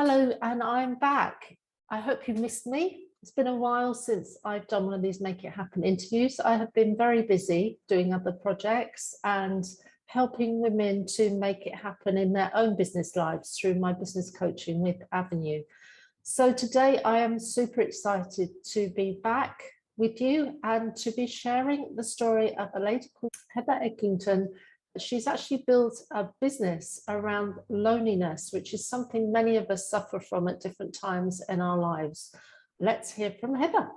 Hello, and I'm back. I hope you missed me. It's been a while since I've done one of these Make It Happen interviews. I have been very busy doing other projects and helping women to make it happen in their own business lives through my business coaching with Avenue. So today I am super excited to be back with you and to be sharing the story of a lady called Heather Egginton. She's actually built a business around loneliness, which is something many of us suffer from at different times in our lives. Let's hear from Heather.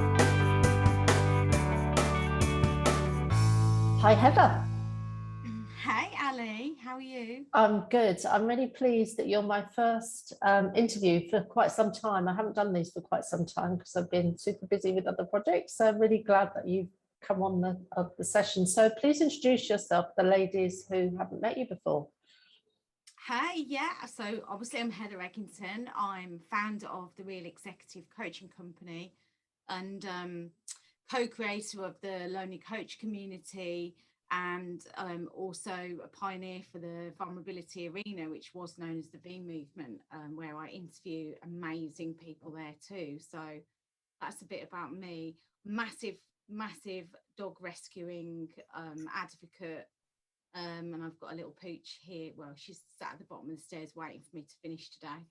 Hi, Heather. Hey, Ali, how are you? I'm good. I'm really pleased that you're my first interview for quite some time. I haven't done these for quite some time because I've been super busy with other projects. So I'm really glad that you've come on the session. So please introduce yourself, the ladies who haven't met you before. Hey, yeah. So obviously I'm Heather Egginton. I'm founder of the Real Executive Coaching Company and co-creator of the Lonely Coach community, and also a pioneer for the vulnerability arena, which was known as the VMovement, where I interview amazing people there too. So that's a bit about me. Massive dog rescuing advocate. And I've got a little pooch here. Well, she's sat at the bottom of the stairs waiting for me to finish today.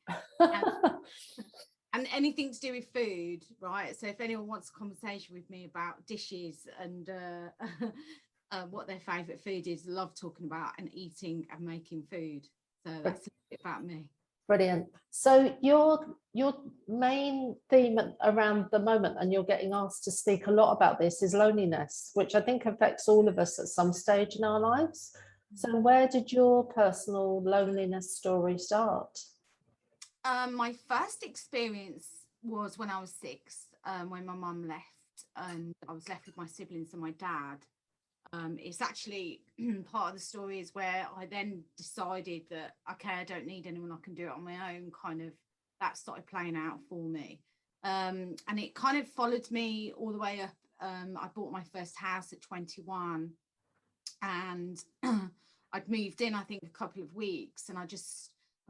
And anything to do with food, right? So if anyone wants a conversation with me about dishes and what their favourite food is, I love talking about and eating and making food. So that's a bit about me. Brilliant. So your main theme around the moment, and you're getting asked to speak a lot about this, is loneliness, which I think affects all of us at some stage in our lives. So where did your personal loneliness story start? My first experience was when I was 6, when my mum left and I was left with my siblings and my dad. It's actually part of the story is where I then decided that, okay, I don't need anyone, I can do it on my own, kind of. That started playing out for me. And it kind of followed me all the way up. I bought my first house at 21 and I'd moved in, I think, a couple of weeks, and I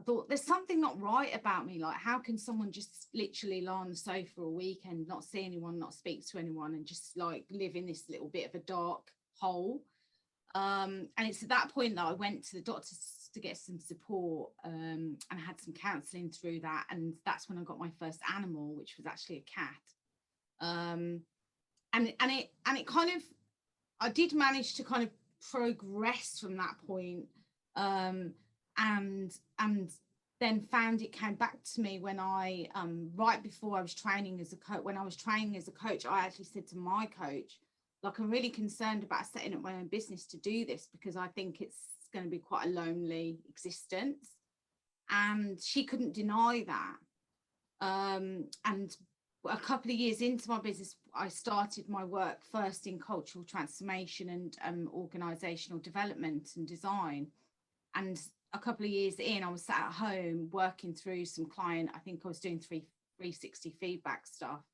thought there's something not right about me. Like, how can someone just literally lie on the sofa for a weekend, not see anyone, not speak to anyone, and just like live in this little bit of a dark hole? And it's at that point that I went to the doctors to get some support, and I had some counselling through that, and that's when I got my first animal, which was actually a cat. And it kind of, I did manage to kind of progress from that point, and then found it came back to me when I right before I was training as a coach. When I was training as a coach, I actually said to my coach, like, I'm really concerned about setting up my own business to do this because I think it's going to be quite a lonely existence. And she couldn't deny that. And a couple of years into my business, I started my work first in cultural transformation and organisational development and design. And a couple of years in, I was sat at home working through some client, I think I was doing 360 feedback stuff.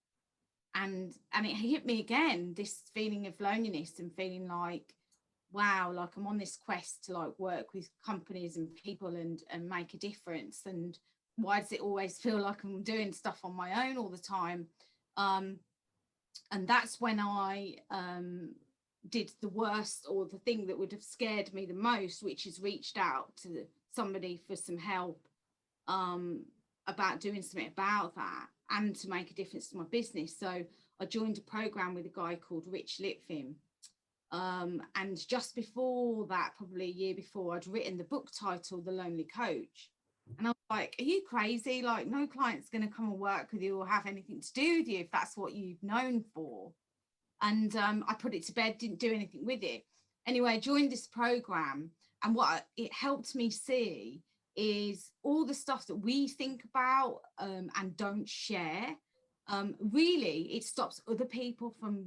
And it hit me again, this feeling of loneliness and feeling like, wow, like I'm on this quest to like work with companies and people and make a difference. And why does it always feel like I'm doing stuff on my own all the time? And that's when I did the worst, or the thing that would have scared me the most, which is reached out to somebody for some help about doing something about that and to make a difference to my business. So I joined a program with a guy called Rich Litvin. And just before that, probably a year before, I'd written the book titled The Lonely Coach. And I was like, are you crazy? Like, no client's going to come and work with you or have anything to do with you if that's what you've known for. And I put it to bed, didn't do anything with it. Anyway, I joined this program, and what it helped me see is all the stuff that we think about and don't share. Really, it stops other people from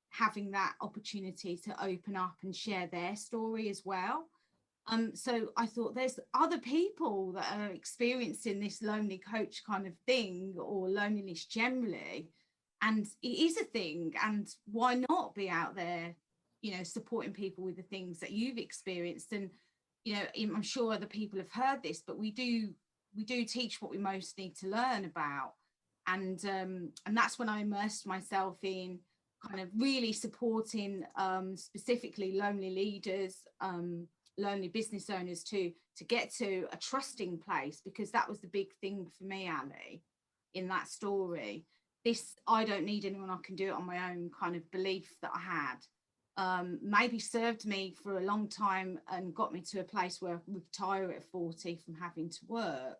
having that opportunity to open up and share their story as well. So I thought there's other people that are experiencing this lonely coach kind of thing, or loneliness generally, and it is a thing, and why not be out there, you know, supporting people with the things that you've experienced. And, you know, I'm sure other people have heard this, but we do we do teach what we most need to learn about. And that's when I immersed myself in kind of really supporting specifically lonely leaders, lonely business owners to get to a trusting place, because that was the big thing for me, Ali, in that story. This I don't need anyone, I can do it on my own kind of belief that I had, maybe served me for a long time and got me to a place where I retire at 40 from having to work.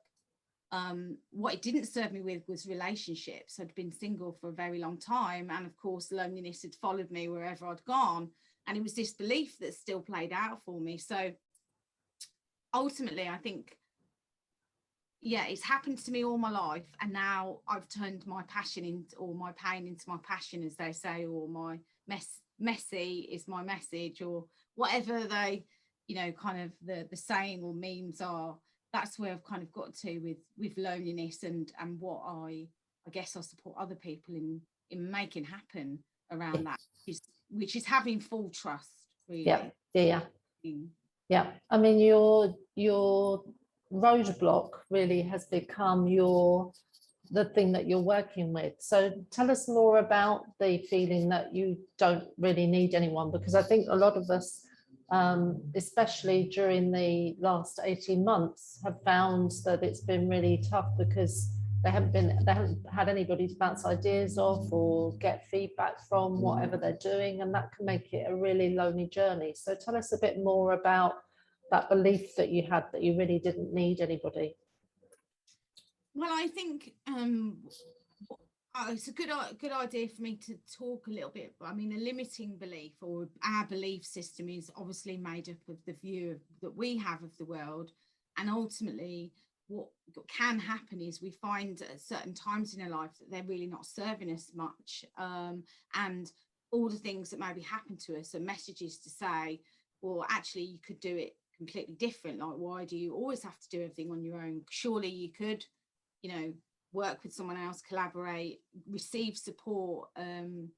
What it didn't serve me with was relationships. I'd been single for a very long time, and of course loneliness had followed me wherever I'd gone, and it was this belief that still played out for me. So ultimately I think, yeah, it's happened to me all my life, and now I've turned my passion into, or my pain into my passion, as they say, or my messy is my message, or whatever they, you know, kind of the saying or memes are. That's where I've kind of got to with loneliness, and what I guess I support other people in making happen around that, which is having full trust, really. Yeah. I mean, your roadblock really has become the thing that you're working with. So tell us more about the feeling that you don't really need anyone, because I think a lot of us, especially during the last 18 months, have found that it's been really tough because they haven't had anybody to bounce ideas off or get feedback from, whatever they're doing, and that can make it a really lonely journey. So tell us a bit more about that belief that you had, that you really didn't need anybody. Well, I think it's a good idea for me to talk a little bit. I mean, a limiting belief, or our belief system, is obviously made up of the view that we have of the world. And ultimately, what can happen is we find at certain times in our life that they're really not serving us much. And all the things that maybe happen to us are messages to say, well, actually, you could do it completely different. Like, why do you always have to do everything on your own? Surely you could, you know, work with someone else, collaborate, receive support, and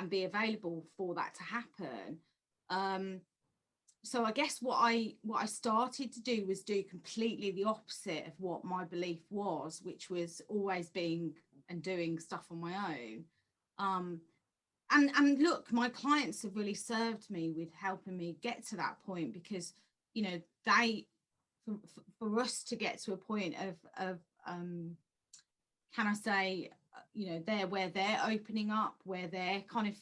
be available for that to happen. So I guess what I started to do was do completely the opposite of what my belief was, which was always being and doing stuff on my own. And look, my clients have really served me with helping me get to that point, because, you know, they, for us to get to a point of can I say, you know, where they're opening up, where they're kind of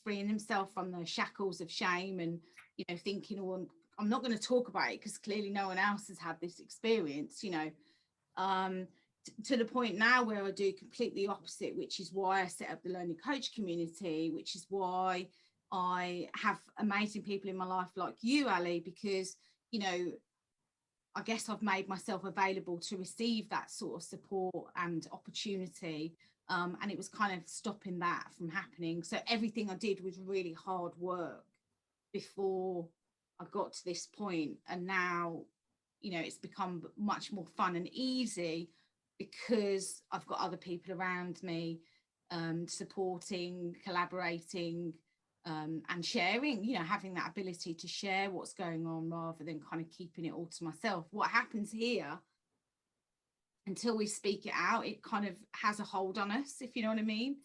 freeing themselves from the shackles of shame, and, you know, thinking, oh, I'm not going to talk about it because clearly no one else has had this experience, you know, to the point now where I do completely opposite, which is why I set up the Lonely Coach community, which is why I have amazing people in my life like you, Ali, because, you know, I guess I've made myself available to receive that sort of support and opportunity. And it was kind of stopping that from happening. So everything I did was really hard work before I got to this point. And now, you know, it's become much more fun and easy because I've got other people around me, supporting, collaborating, and sharing, you know, having that ability to share what's going on rather than kind of keeping it all to myself. What happens here, until we speak it out, it kind of has a hold on us, if you know what I mean.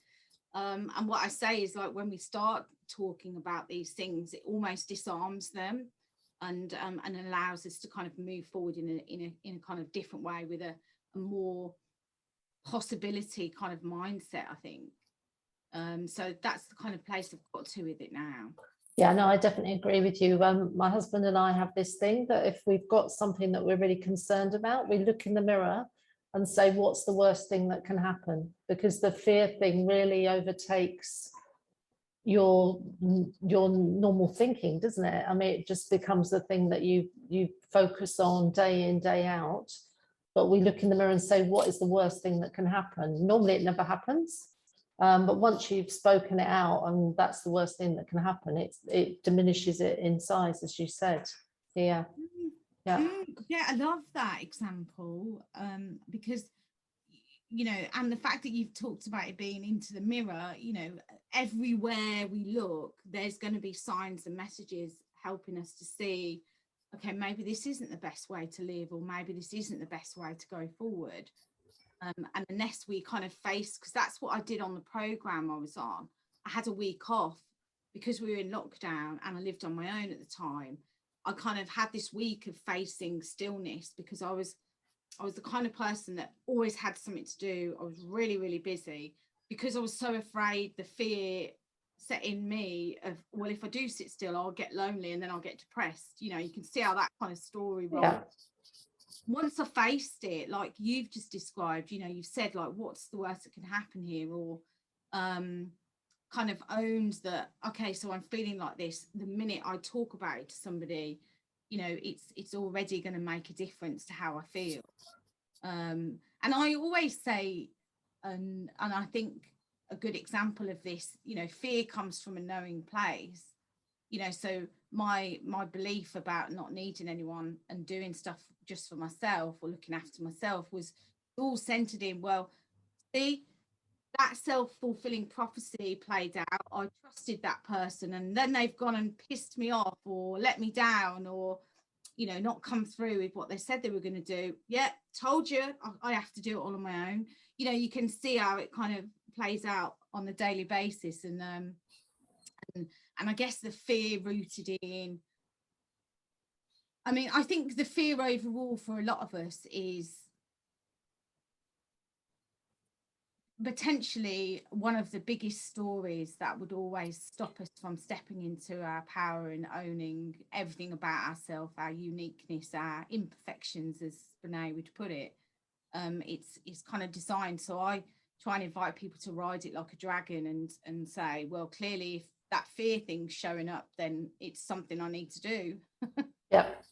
And what I say is, like, when we start talking about these things, it almost disarms them and allows us to kind of move forward in a kind of different way, with a more possibility kind of mindset, I think. So that's the kind of place I've got to with it now. Yeah, no, I definitely agree with you. My husband and I have this thing that if we've got something that we're really concerned about, we look in the mirror and say, what's the worst thing that can happen? Because the fear thing really overtakes your normal thinking, doesn't it? I mean, it just becomes the thing that you focus on day in, day out. But we look in the mirror and say, what is the worst thing that can happen? Normally it never happens. But once you've spoken it out and that's the worst thing that can happen, it diminishes it in size, as you said. Yeah. Yeah, I love that example, because, you know, and the fact that you've talked about it being into the mirror, you know, everywhere we look, there's going to be signs and messages helping us to see okay, maybe this isn't the best way to live, or maybe this isn't the best way to go forward. And unless we kind of face, because that's what I did on the program I was on, I had a week off because we were in lockdown and I lived on my own at the time. I kind of had this week of facing stillness, because I was the kind of person that always had something to do. I was really, really busy because I was so afraid, the fear set in me of, well, if I do sit still, I'll get lonely and then I'll get depressed. You know, you can see how that kind of story rolls. Yeah. Once I faced it, like you've just described, you know, you've said, like, what's the worst that can happen here? Or kind of owned that, okay, so I'm feeling like this. The minute I talk about it to somebody, you know, it's already going to make a difference to how I feel. And I always say, and I think a good example of this, you know, fear comes from a knowing place. You know, so my belief about not needing anyone and doing stuff just for myself or looking after myself was all centered in, well, see, that self-fulfilling prophecy played out. I trusted that person, and then they've gone and pissed me off or let me down, or, you know, not come through with what they said they were going to do. Yeah, told you I have to do it all on my own. You know, you can see how it kind of plays out on a daily basis. And I guess the fear rooted in, I mean, I think the fear overall for a lot of us is potentially one of the biggest stories that would always stop us from stepping into our power and owning everything about ourselves, our uniqueness, our imperfections, as Renee would put it. It's kind of designed. So I try and invite people to ride it like a dragon and say, well, clearly if that fear thing's showing up, then it's something I need to do.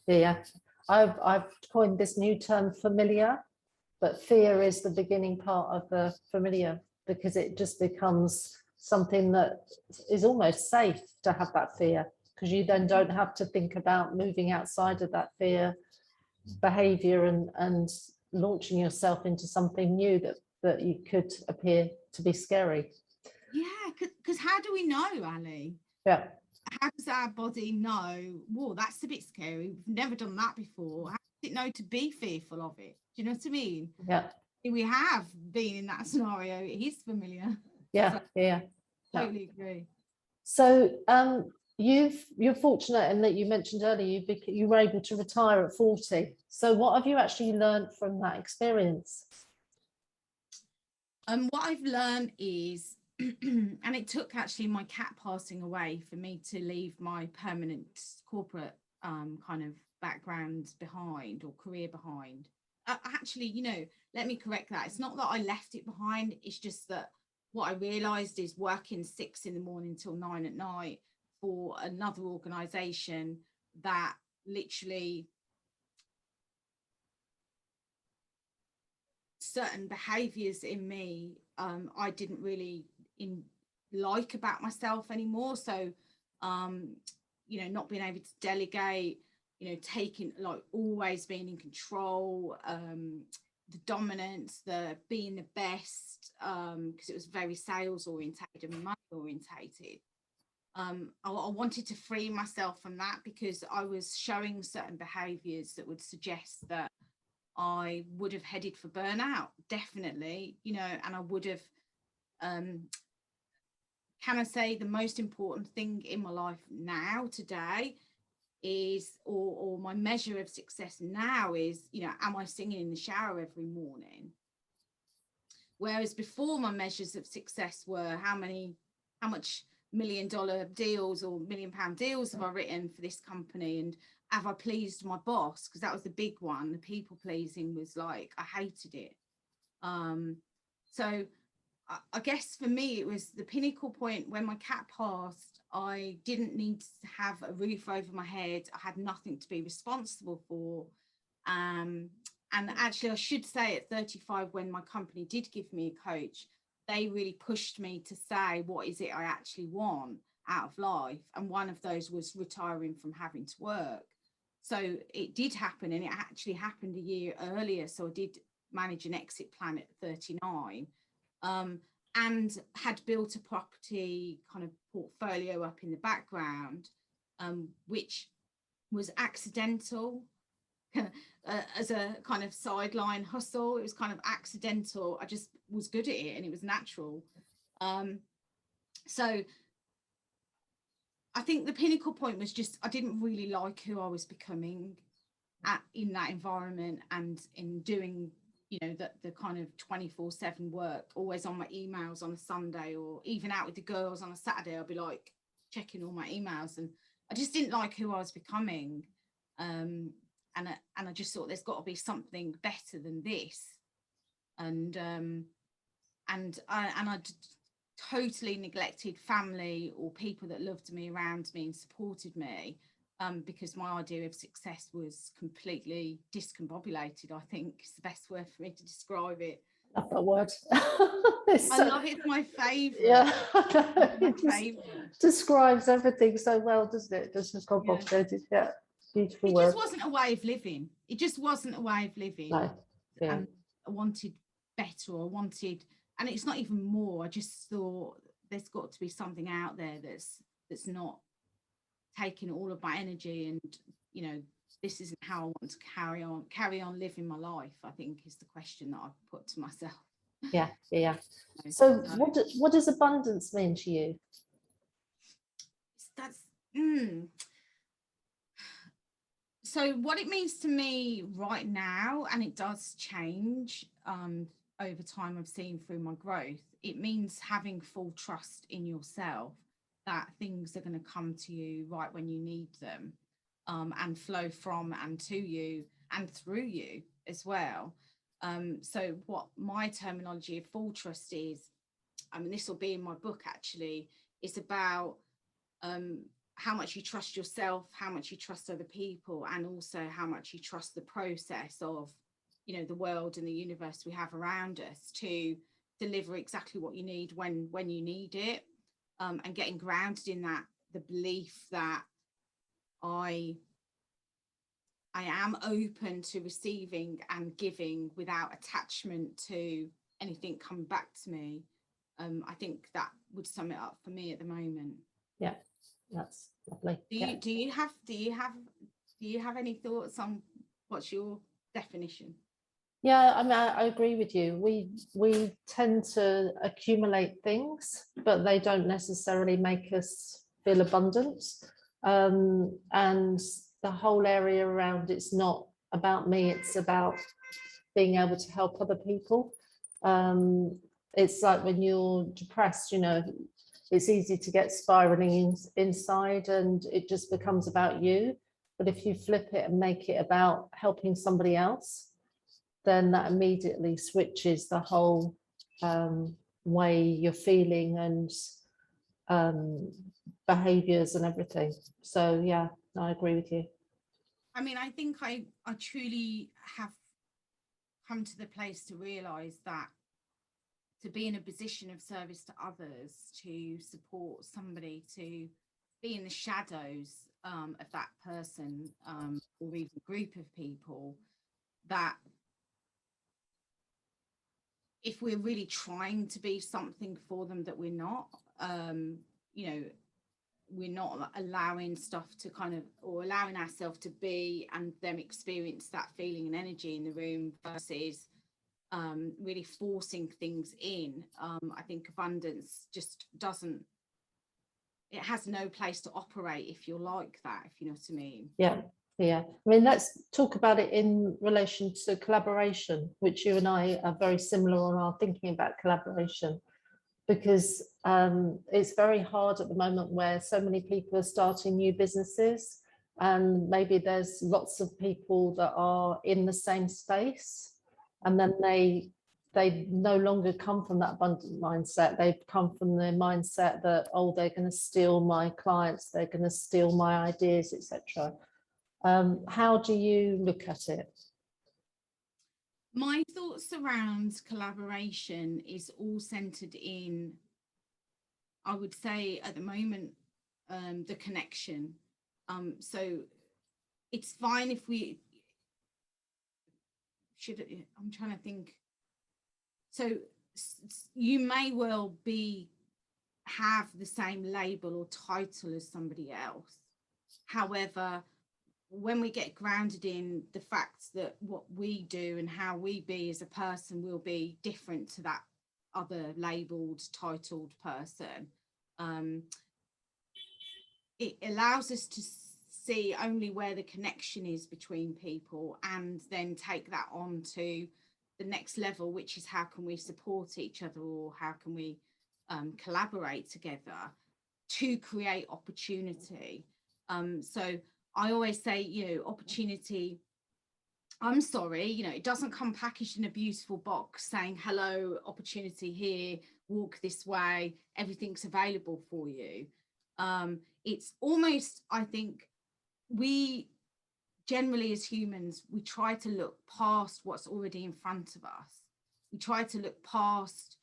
Yeah. I've coined this new term, familiar, but fear is the beginning part of the familiar, because it just becomes something that is almost safe to have that fear, because you then don't have to think about moving outside of that fear behavior and launching yourself into something new that you could appear to be scary. Yeah, because how do we know, Ali? Yeah. How does our body know, whoa, that's a bit scary, we've never done that before? How does it know to be fearful of it? Do you know what I mean? Yeah. We have been in that scenario. It is familiar. Yeah. So, yeah. Totally agree. So you're fortunate in that you mentioned earlier you were able to retire at 40. So what have you actually learned from that experience? What I've learned is, and it took actually my cat passing away for me to leave my permanent corporate kind of background behind, or career behind. Actually, you know, let me correct that. It's not that I left it behind. It's just that what I realized is working 6 a.m. till 9 p.m. for another organization that literally certain behaviors in me I didn't really like about myself anymore. So you know, not being able to delegate, you know, taking, like, always being in control, the dominance, the being the best, because it was very sales orientated and money orientated. I wanted to free myself from that, because I was showing certain behaviors that would suggest that I would have headed for burnout, definitely, you know, and I would have, can I say the most important thing in my life now, today, is, or my measure of success now is, you know, am I singing in the shower every morning? Whereas before, my measures of success were how much $1 million deals or £1 million deals have I written for this company, and have I pleased my boss? Because that was the big one. The people pleasing was like, I hated it. So I guess for me, it was the pinnacle point when my cat passed. I didn't need to have a roof over my head. I had nothing to be responsible for. And actually, I should say at 35, when my company did give me a coach, they really pushed me to say, what is it I actually want out of life? And one of those was retiring from having to work. So it did happen, and it actually happened a year earlier. So I did manage an exit plan at 39, and had built a property kind of portfolio up in the background, which was accidental, as a kind of sideline hustle. It was kind of accidental. I just was good at it and it was natural. So I think the pinnacle point was just I didn't really like who I was becoming in that environment, and in doing, you know, the kind of 24/7 work, always on my emails on a Sunday, or even out with the girls on a Saturday. I'll be like checking all my emails, and I just didn't like who I was becoming. And I just thought there's got to be something better than this. And I totally neglected family or people that loved me around me and supported me, because my idea of success was completely discombobulated, I think is the best word for me to describe it. Love that word. I love it. It's my favourite. Yeah, It just describes everything so well, doesn't it? Just discombobulated. Yeah, beautiful word. It just wasn't a way of living. It just wasn't a way of living. No. Yeah. And I wanted better, or wanted, and it's not even more. I just thought there's got to be something out there that's not taking all of my energy, and, you know, this isn't how I want to carry on living my life, I think, is the question that I've put to myself. Yeah. So what does abundance mean to you? So what it means to me right now, and it does change over time, I've seen through my growth, it means having full trust in yourself that things are going to come to you right when you need them, and flow from and to you and through you as well. So what my terminology of full trust is, I mean, this will be in my book actually, it's about how much you trust yourself, how much you trust other people, and also how much you trust the process of, you know, the world and the universe we have around us to deliver exactly what you need when you need it, and getting grounded in that, the belief that I am open to receiving and giving without attachment to anything coming back to me. I think that would sum it up for me at the moment. Yeah, that's lovely. Do you have any thoughts on what's your definition? Yeah, I mean, I agree with you. We tend to accumulate things, but they don't necessarily make us feel abundant. And the whole area around it's not about me, it's about being able to help other people. It's like when you're depressed, you know, it's easy to get spiraling inside and it just becomes about you. But if you flip it and make it about helping somebody else, then that immediately switches the whole way you're feeling and behaviors and everything. So yeah, I agree with you. I mean, I think I truly have come to the place to realize that to be in a position of service to others, to support somebody, to be in the shadows of that person, or even group of people, that if we're really trying to be something for them that we're not, you know, we're not allowing stuff to kind of, or allowing ourselves to be and them experience that feeling and energy in the room, versus really forcing things in. I think abundance just doesn't, it has no place to operate if you're like that, if you know what I mean. Yeah. I mean, let's talk about it in relation to collaboration, which you and I are very similar on our thinking about collaboration, because it's very hard at the moment where so many people are starting new businesses, and maybe there's lots of people that are in the same space, and then they no longer come from that abundant mindset. They've come from the mindset that, oh, they're going to steal my clients, they're going to steal my ideas, etc. How do you look at it? My thoughts around collaboration is all centered in, I would say at the moment, the connection. So it's fine if we should, I'm trying to think. So you may well have the same label or title as somebody else. However, when we get grounded in the fact that what we do and how we be as a person will be different to that other labeled, titled person, it allows us to see only where the connection is between people, and then take that on to the next level, which is how can we support each other, or how can we collaborate together to create opportunity. So I always say, you know, opportunity, I'm sorry, you know, it doesn't come packaged in a beautiful box saying, hello, opportunity here, walk this way, everything's available for you. It's almost, I think, we generally as humans, we try to look past what's already in front of us. We try to look past,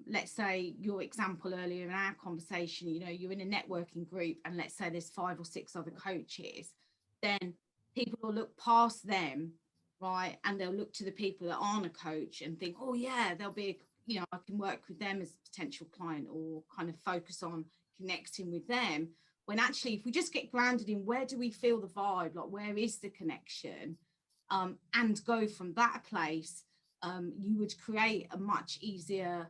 let's say your example earlier in our conversation, you know, you're in a networking group and let's say there's 5 or 6 other coaches, then people will look past them, right? And they'll look to the people that aren't a coach and think, oh yeah, they'll be, you know, I can work with them as a potential client, or kind of focus on connecting with them. When actually, if we just get grounded in where do we feel the vibe, like where is the connection, and go from that place, you would create a much easier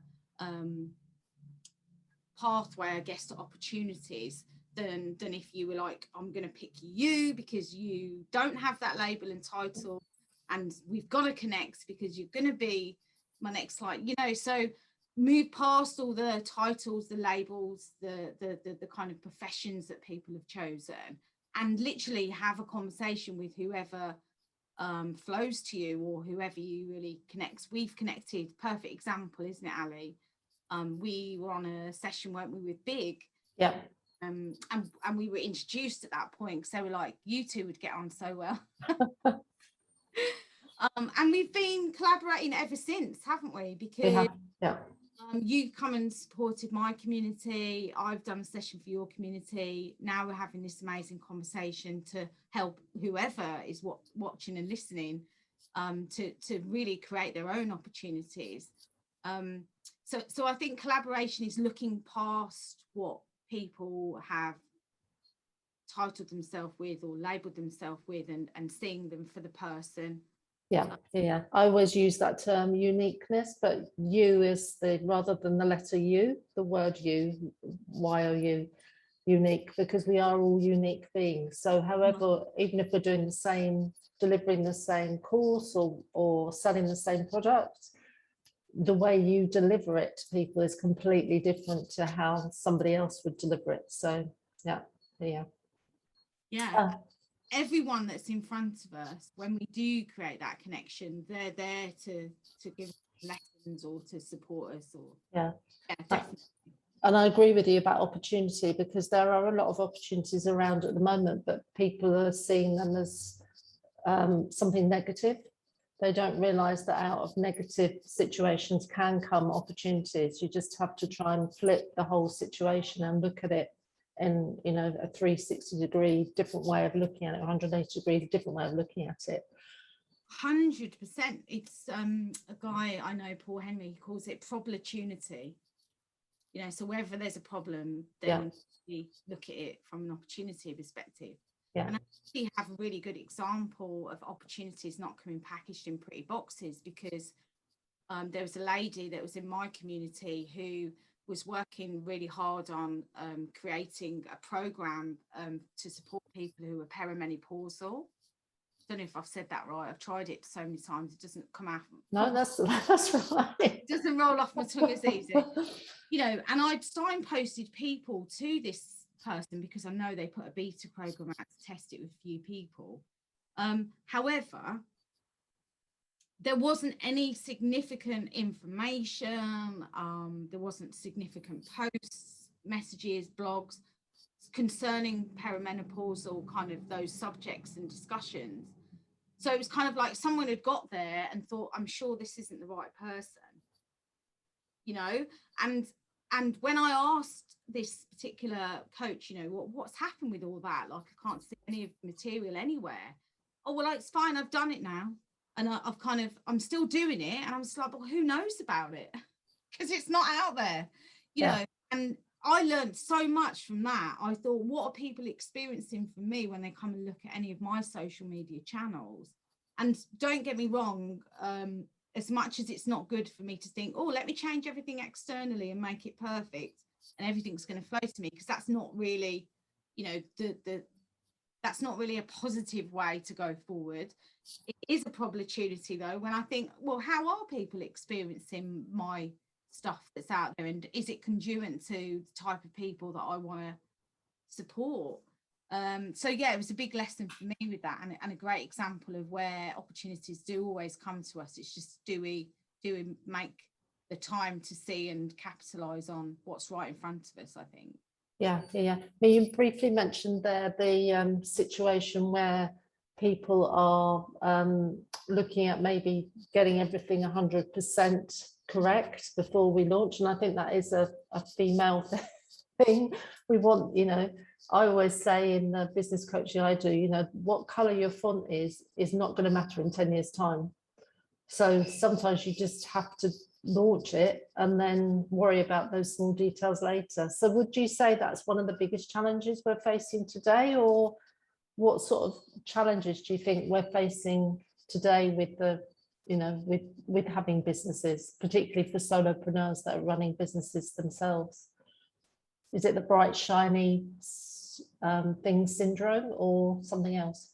pathway, I guess, to opportunities than if you were like, I'm going to pick you because you don't have that label and title, and we've got to connect because you're going to be my next client, you know. So move past all the titles, the labels, the kind of professions that people have chosen, and literally have a conversation with whoever flows to you, or whoever you really connects. We've connected, perfect example, isn't it, Ali? We were on a session, weren't we, with Big? Yeah. And we were introduced at that point because they were like, you two would get on so well. And we've been collaborating ever since, haven't we? Because we have, yeah. You come and supported my community, I've done a session for your community, now we're having this amazing conversation to help whoever is watching and listening, to really create their own opportunities. So I think collaboration is looking past what people have titled themselves with or labeled themselves with, and seeing them for the person. Yeah, yeah. I always use that term uniqueness, but you is the, rather than the letter U, the word you, Y-O-U, unique, because we are all unique beings. So however, even if we're doing the same, delivering the same course, or selling the same product, the way you deliver it to people is completely different to how somebody else would deliver it. So yeah. Everyone that's in front of us, when we do create that connection, they're there to give lessons or to support us, or definitely. And I agree with you about opportunity, because there are a lot of opportunities around at the moment, but people are seeing them as something negative. They don't realize that out of negative situations can come opportunities. You just have to try and flip the whole situation and look at it in, you know, a 360-degree different way of looking at it, 180-degree different way of looking at it. 100%. It's a guy I know, Paul Henry, he calls it problemtunity. You know, so wherever there's a problem, then we look at it from an opportunity perspective. Yeah. And I actually have a really good example of opportunities not coming packaged in pretty boxes, because there was a lady that was in my community who was working really hard on creating a program to support people who are perimenopausal. I don't know if I've said that right. I've tried it so many times, it doesn't come out. No, that's right. It doesn't roll off my tongue as easy. You know, and I'd signposted people to this person because I know they put a beta program out to test it with a few people. However, there wasn't any significant information. There wasn't significant posts, messages, blogs concerning perimenopausal, kind of those subjects and discussions. So it was kind of like someone had got there and thought, I'm sure this isn't the right person, you know. And when I asked this particular coach, you know, what's happened with all that? Like, I can't see any of the material anywhere. Oh, well, it's fine. I've done it now. And I'm still doing it. And I'm just like, well, who knows about it? Because it's not out there, you know. And I learned so much from that. I thought, what are people experiencing from me when they come and look at any of my social media channels? And don't get me wrong, as much as it's not good for me to think, oh, let me change everything externally and make it perfect and everything's going to flow to me, because that's not really, you know, that's not really a positive way to go forward. It is a opportunity though, when I think, well, how are people experiencing my stuff that's out there, and is it congruent to the type of people that I want to support? So yeah, it was a big lesson for me with that, and a great example of where opportunities do always come to us. It's just, do we make the time to see and capitalize on what's right in front of us, I think. Yeah. You briefly mentioned there the situation where people are looking at maybe getting everything 100% correct before we launch, and I think that is a female thing. We want, you know, I always say in the business coaching I do, you know, what color your font is not going to matter in 10 years time. So sometimes you just have to launch it and then worry about those small details later. So would you say that's one of the biggest challenges we're facing today, or what sort of challenges do you think we're facing today with the, you know, with having businesses, particularly for solopreneurs that are running businesses themselves? Is it the bright shiny thing syndrome or something else?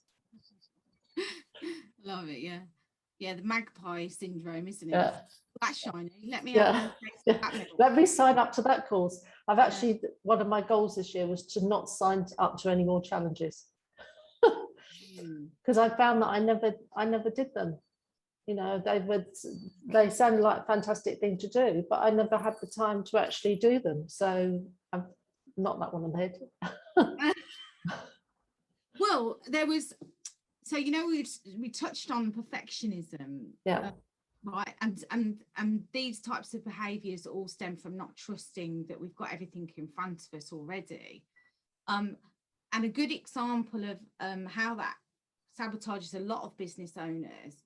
Love it. Yeah, the magpie syndrome, isn't it? Yeah. That's shiny. Let me Yeah. Let me sign up to that course. I've actually, one of my goals this year was to not sign up to any more challenges, because I found that I never did them. You know, they sounded like a fantastic thing to do, but I never had the time to actually do them. So I'm not that one on the head. Well, there was, so, you know, we touched on perfectionism. Yeah. Right, and these types of behaviors all stem from not trusting that we've got everything in front of us already. And a good example of how that sabotages a lot of business owners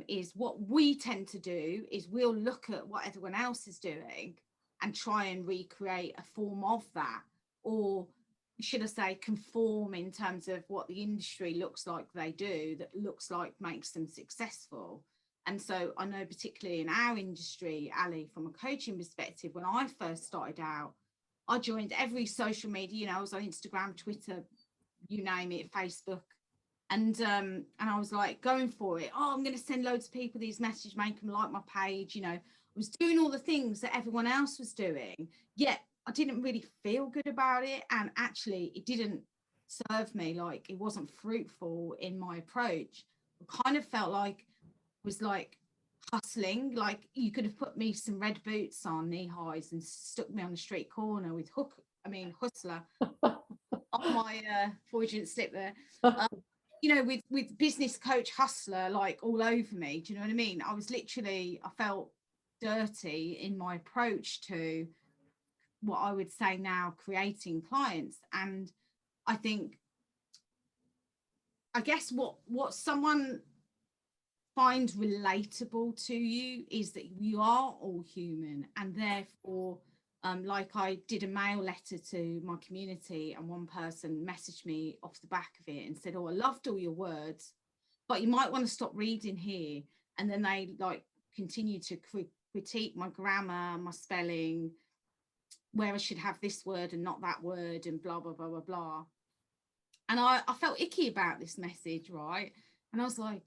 is what we tend to do is we'll look at what everyone else is doing and try and recreate a form of that, or should I say conform in terms of what the industry looks like they do, that looks like makes them successful. And so I know, particularly in our industry, Ali, from a coaching perspective, when I first started out, I joined every social media, you know, I was on Instagram, Twitter, you name it, Facebook. And I was like going for it. Oh, I'm going to send loads of people these messages, make them like my page. You know, I was doing all the things that everyone else was doing, yet I didn't really feel good about it. And actually, it didn't serve me. Like, it wasn't fruitful in my approach. I kind of felt like was like hustling. Like, you could have put me some red boots on, knee highs, and stuck me on the street corner with hustler on my Freudian slip there. You know, with business coach hustler like all over me. Do you know what I mean? I was literally, I felt dirty in my approach to what I would say now creating clients. And I guess what someone find relatable to you is that you are all human, and therefore like I did a mail letter to my community, and one person messaged me off the back of it and said, oh, I loved all your words, but you might want to stop reading here. And then they like continue to critique my grammar, my spelling, where I should have this word and not that word, and blah blah blah blah blah. And I felt icky about this message, right? And I was like,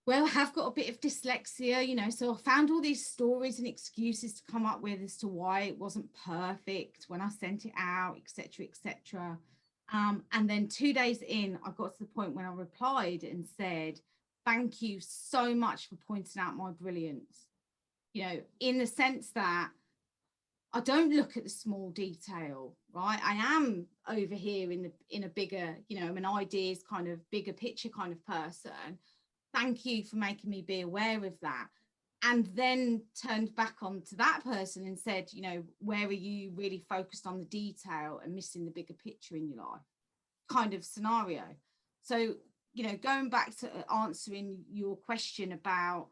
well, I have got a bit of dyslexia, you know, so I found all these stories and excuses to come up with as to why it wasn't perfect when I sent it out, etc., etc. And then 2 days in, I got to the point when I replied and said, thank you so much for pointing out my brilliance. You know, in the sense that I don't look at the small detail, right? I am over here in a bigger, you know, I'm an ideas kind of bigger picture kind of person. Thank you for making me be aware of that. And then turned back on to that person and said, you know, where are you really focused on the detail and missing the bigger picture in your life kind of scenario. So, you know, going back to answering your question about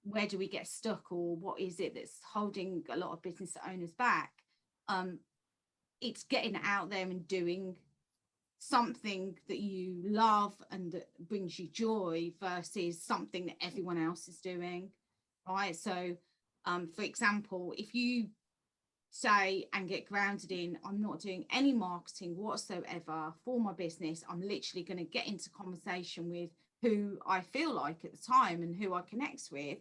where do we get stuck, or what is it that's holding a lot of business owners back? it's getting out there and doing something that you love and that brings you joy versus something that everyone else is doing, right? So for example, if you say and get grounded in, I'm not doing any marketing whatsoever for my business, I'm literally going to get into conversation with who I feel like at the time and who I connect with,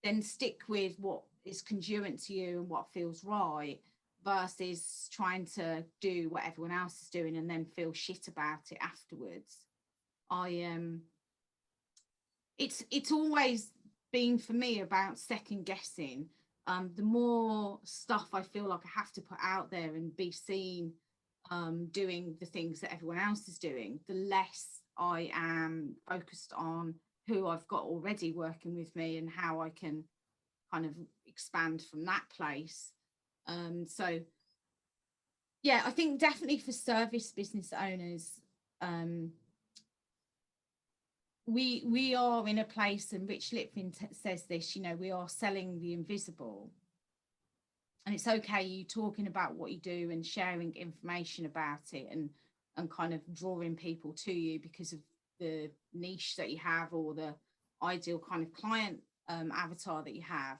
then stick with what is congruent to you and what feels right, versus trying to do what everyone else is doing and then feel shit about it afterwards. It's always been for me about second guessing. The more stuff I feel like I have to put out there and be seen doing the things that everyone else is doing, the less I am focused on who I've got already working with me and how I can kind of expand from that place. So yeah, I think definitely for service business owners, we are in a place, and Rich Litvin says this, you know, we are selling the invisible. And it's okay you talking about what you do and sharing information about it and kind of drawing people to you because of the niche that you have or the ideal kind of client avatar that you have.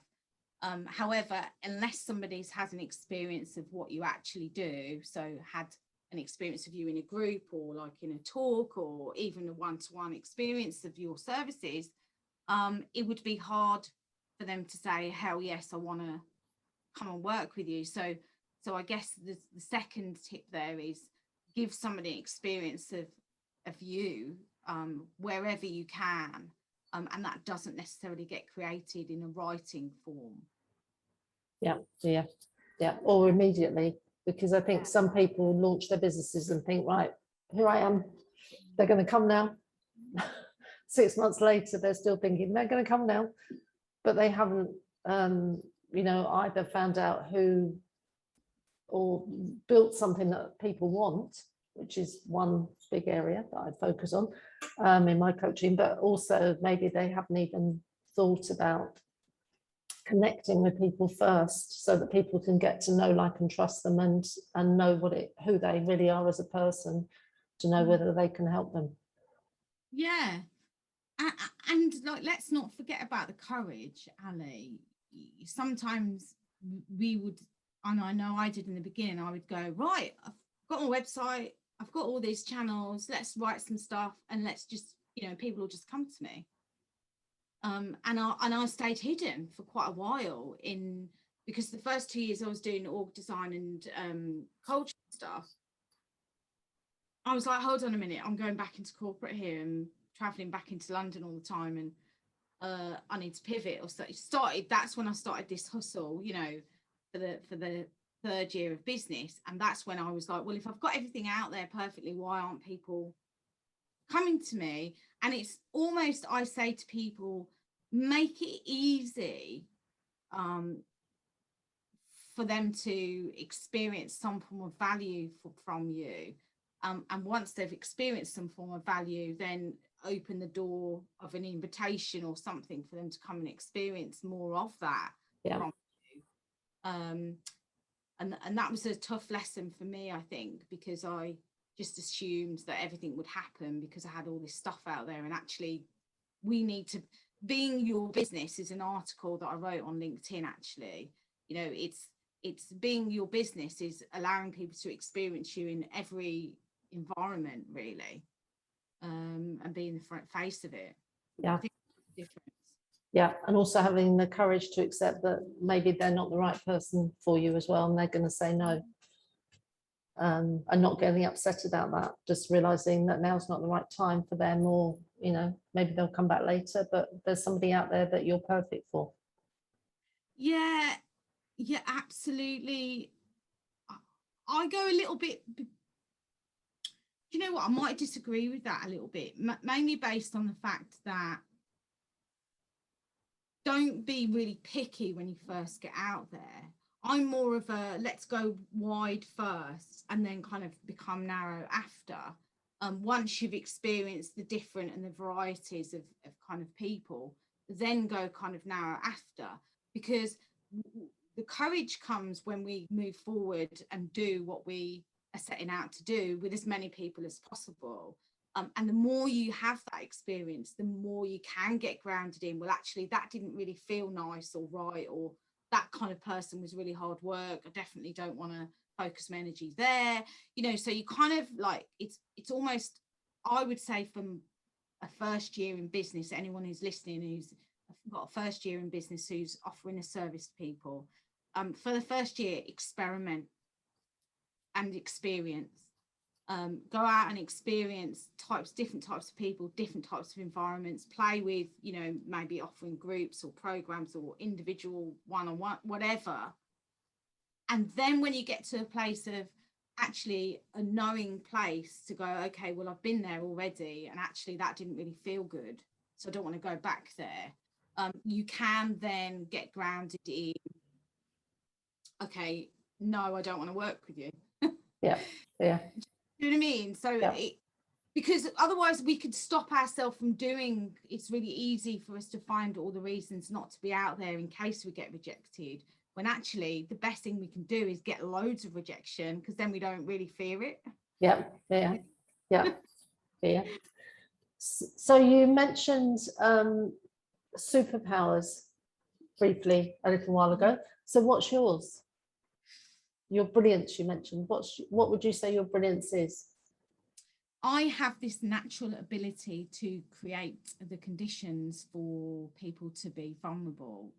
However, unless somebody's had an experience of what you actually do, so had an experience of you in a group or like in a talk or even a one-to-one experience of your services, it would be hard for them to say, hell yes, I want to come and work with you. So I guess the second tip there is give somebody an experience of you wherever you can. And that doesn't necessarily get created in a writing form. Yeah. Or immediately, because I think some people launch their businesses and think, right, here I am, they're going to come now. 6 months later, they're still thinking they're going to come now, but they haven't, you know, either found out who or built something that people want, which is one big area that I focus on in my coaching, but also maybe they haven't even thought about connecting with people first so that people can get to know, like, and trust them and know who they really are as a person, to know whether they can help them. Yeah. And like, let's not forget about the courage, Ali. Sometimes we would, and I know I did in the beginning, I would go, right, I've got my website, I've got all these channels, let's write some stuff and let's just, you know, people will just come to me. And I stayed hidden for quite a while because the first 2 years I was doing org design and culture stuff. I was like, hold on a minute, I'm going back into corporate here and traveling back into London all the time, and I need to pivot. Or that's when I started this hustle, you know, for the third year of business. And that's when I was like, well, if I've got everything out there perfectly, why aren't people coming to me? And it's almost, I say to people, make it easy for them to experience some form of value from you. And once they've experienced some form of value, then open the door of an invitation or something for them to come and experience more of that from you. And that was a tough lesson for me, I think, because I just assumed that everything would happen because I had all this stuff out there. And actually, we need to, being your business is an article that I wrote on LinkedIn, actually. You know, it's being your business is allowing people to experience you in every environment, really, and being the front face of it. Yeah. I think that's the difference. Yeah, and also having the courage to accept that maybe they're not the right person for you as well, and they're going to say no. And not getting upset about that, just realizing that now's not the right time for them, or, you know, maybe they'll come back later, but there's somebody out there that you're perfect for. Yeah, absolutely. I go a little bit, you know what, I might disagree with that a little bit, mainly based on the fact that don't be really picky when you first get out there. I'm more of a let's go wide first and then kind of become narrow after. Once you've experienced the different and the varieties of kind of people, then go kind of narrow after, because the courage comes when we move forward and do what we are setting out to do with as many people as possible. And the more you have that experience, the more you can get grounded in, well, actually, that didn't really feel nice or right, or that kind of person was really hard work. I definitely don't want to focus my energy there. You know, so you kind of like, it's almost, I would say, from a first year in business, anyone who's listening who's got a first year in business who's offering a service to people, for the first year, experiment and experience. Go out and experience different types of people, different types of environments, play with, you know, maybe offering groups or programs or individual one-on-one, whatever. And then when you get to a place of actually a knowing place to go, okay, well, I've been there already, and actually that didn't really feel good, so I don't want to go back there. You can then get grounded in, okay, no, I don't want to work with you. Yeah. Do you know what I mean? So yeah. Because otherwise we could stop ourselves from doing, it's really easy for us to find all the reasons not to be out there in case we get rejected, when actually the best thing we can do is get loads of rejection, because then we don't really fear it. Yeah. So you mentioned superpowers briefly a little while ago. So what's yours? Your brilliance, you mentioned. What would you say your brilliance is? I have this natural ability to create the conditions for people to be vulnerable,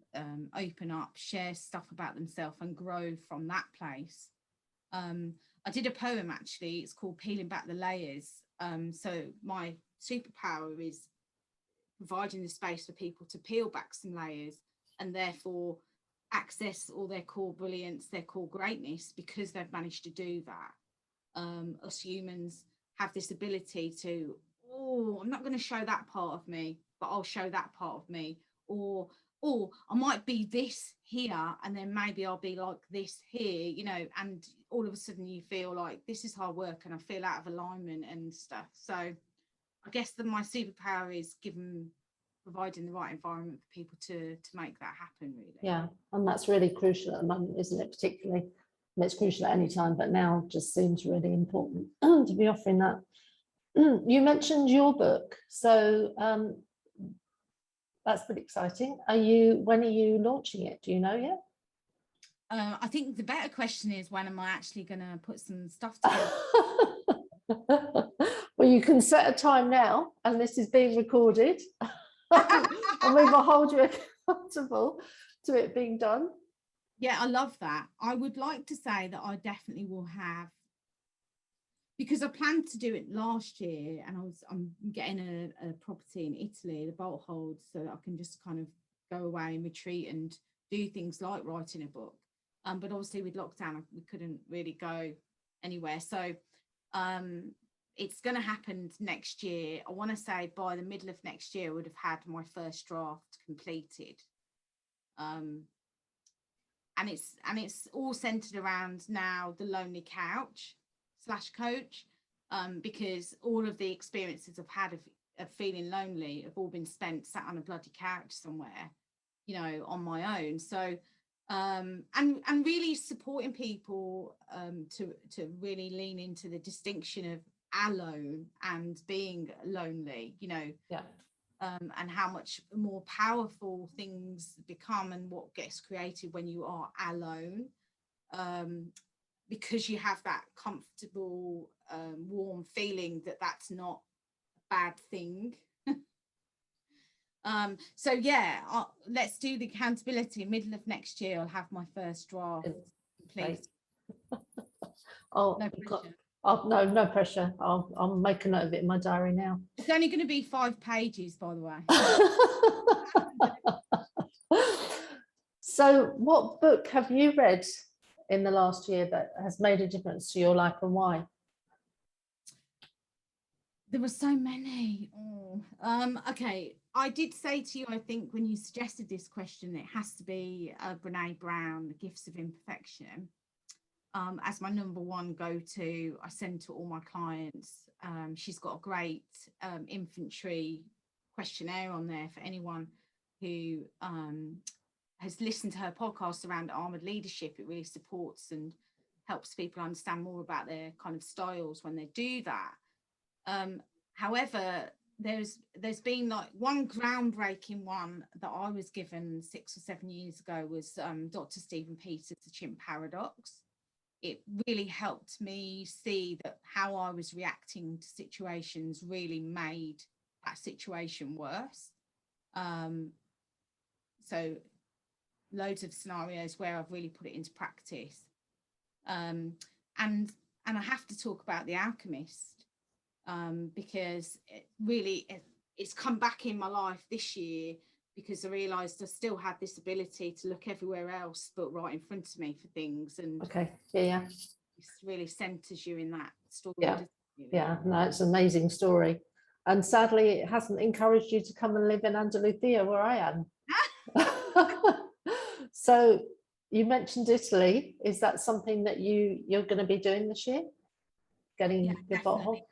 open up, share stuff about themselves and grow from that place. I did a poem, actually. It's called Peeling Back the Layers. So my superpower is providing the space for people to peel back some layers and therefore access all their core brilliance, their core greatness, because they've managed to do that. Us humans have this ability to, I'm not going to show that part of me, but I'll show that part of me. Or I might be this here, and then maybe I'll be like this here, you know, and all of a sudden you feel like this is hard work and I feel out of alignment and stuff. So I guess that my superpower is providing the right environment for people to make that happen, really. Yeah, and that's really crucial at the moment, isn't it? Particularly, and it's crucial at any time, but now just seems really important to be offering that. You mentioned your book, so that's pretty exciting. When are you launching it? Do you know yet? I think the better question is, when am I actually going to put some stuff together? Well, you can set a time now, and this is being recorded, and we will hold you accountable to it being done. Yeah, I love that. I would like to say that I definitely will have, because I planned to do it last year, and I'm getting a property in Italy, the bolt holds, so that I can just kind of go away and retreat and do things like writing a book. But obviously with lockdown, we couldn't really go anywhere. So it's going to happen next year. I want to say by the middle of next year, I would have had my first draft completed. And it's all centered around now the lonely couch / coach, because all of the experiences I've had of feeling lonely have all been spent sat on a bloody couch somewhere, you know, on my own. So and really supporting people to really lean into the distinction of alone and being lonely, you know. Yeah. And how much more powerful things become and what gets created when you are alone, because you have that comfortable, warm feeling that that's not a bad thing. So yeah, let's do the accountability. Middle of next year, I'll have my first draft complete. No pressure. I'll make a note of it in my diary now. It's only going to be 5 pages, by the way. So what book have you read in the last year that has made a difference to your life, and why? There were so many. Okay, I did say to you, I think when you suggested this question, it has to be Brené Brown, The Gifts of Imperfection. As my number one go-to, I send to all my clients. She's got a great infantry questionnaire on there for anyone who has listened to her podcast around armored leadership, it really supports and helps people understand more about their kind of styles when they do that. However, there's been like one groundbreaking one that I was given 6 or 7 years ago was Dr. Stephen Peters' The Chimp Paradox. It really helped me see that how I was reacting to situations really made that situation worse. So loads of scenarios where I've really put it into practice. And I have to talk about The Alchemist, because it's come back in my life this year, because I realised I still had this ability to look everywhere else but right in front of me for things. And Okay. Yeah. it really centres you in that story. Yeah. Doesn't it, really? Yeah. No, it's an amazing story. And sadly, it hasn't encouraged you to come and live in Andalusia, where I am. So you mentioned Italy. Is that something that you're going to be doing this year? Getting your bottle?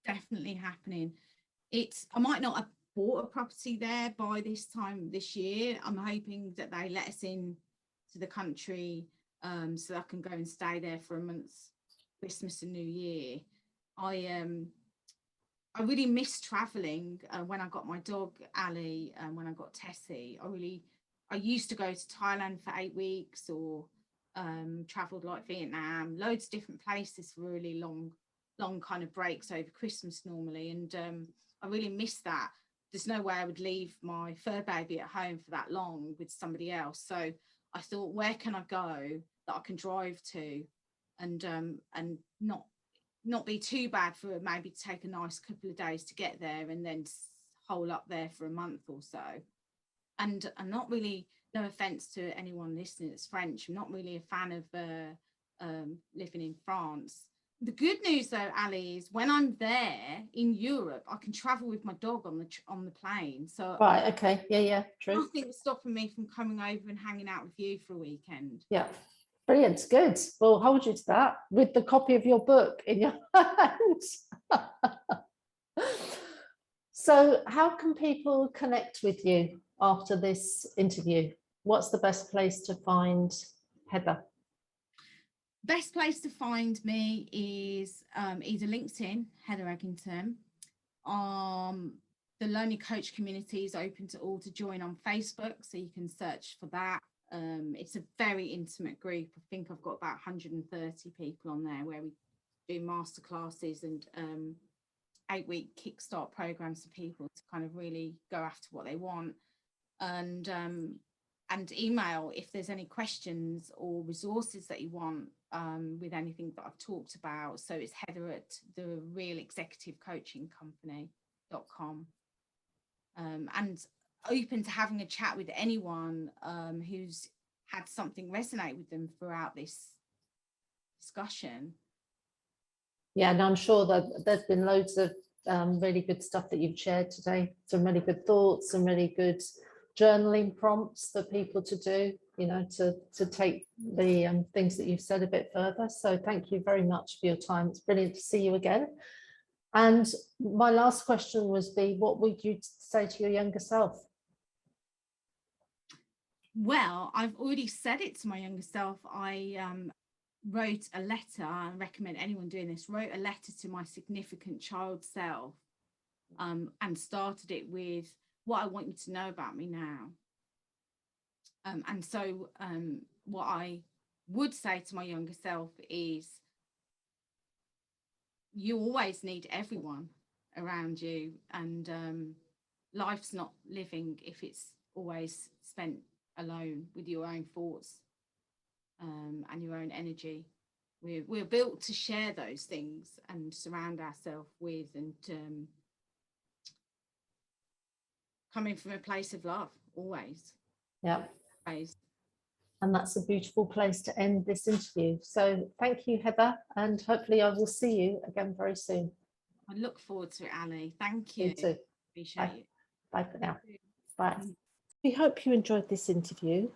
Definitely happening. I might not have bought a property there by this time this year. I'm hoping that they let us in to the country, so I can go and stay there for a month, Christmas and New Year. I really miss traveling. When I got my dog Ali, and when I got Tessie, I used to go to Thailand for 8 weeks, or traveled like Vietnam, loads of different places for really long kind of breaks over Christmas normally. And I really miss that. There's no way I would leave my fur baby at home for that long with somebody else. So I thought, where can I go that I can drive to, and not be too bad, for maybe take a nice couple of days to get there and then hole up there for a month or so. And I'm not really, no offense to anyone listening that's French, I'm not really a fan of living in France. The good news though, Ali, is when I'm there in Europe, I can travel with my dog on the plane. So Right. Okay. Yeah. True. nothing's stopping me from coming over and hanging out with you for a weekend. Yeah. Brilliant. Good. We'll hold you to that with the copy of your book in your hands. So how can people connect with you after this interview? What's the best place to find Heather? Best place to find me is either LinkedIn, Heather Egginton. The Lonely Coach community is open to all to join on Facebook, so you can search for that. It's a very intimate group. I think I've got about 130 people on there, where we do masterclasses and 8-week kickstart programs for people to kind of really go after what they want. And email if there's any questions or resources that you want with anything that I've talked about. So it's Heather at the realexecutivecoachingcompany.com. And open to having a chat with anyone who's had something resonate with them throughout this discussion. Yeah, and I'm sure that there's been loads of really good stuff that you've shared today. Some really good thoughts, some really good journaling prompts for people to do, to take the things that you've said a bit further. So thank you very much for your time. It's brilliant to see you again. And my last question was what would you say to your younger self? Well, I've already said it to my younger self. I wrote a letter, I recommend anyone doing this, wrote a letter to my significant child self, and started it with what I want you to know about me now. And so what I would say to my younger self is, you always need everyone around you, and life's not living if it's always spent alone with your own thoughts and your own energy. We're built to share those things and surround ourselves with, and coming from a place of love, always. Yeah. Always. And that's a beautiful place to end this interview. So thank you, Heather, and hopefully I will see you again very soon. I look forward to it, Ali. Thank you. You too. Appreciate it. Bye for now. Bye. We hope you enjoyed this interview.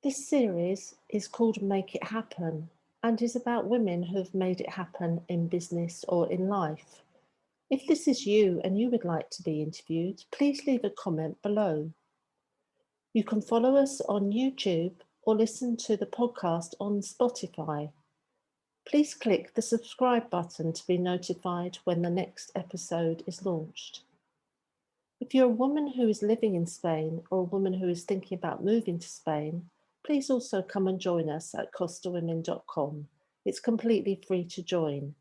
This series is called Make It Happen and is about women who've made it happen in business or in life. If this is you and you would like to be interviewed, please leave a comment below. You can follow us on YouTube or listen to the podcast on Spotify. Please click the subscribe button to be notified when the next episode is launched. If you're a woman who is living in Spain or a woman who is thinking about moving to Spain, please also come and join us at costawomen.com. It's completely free to join.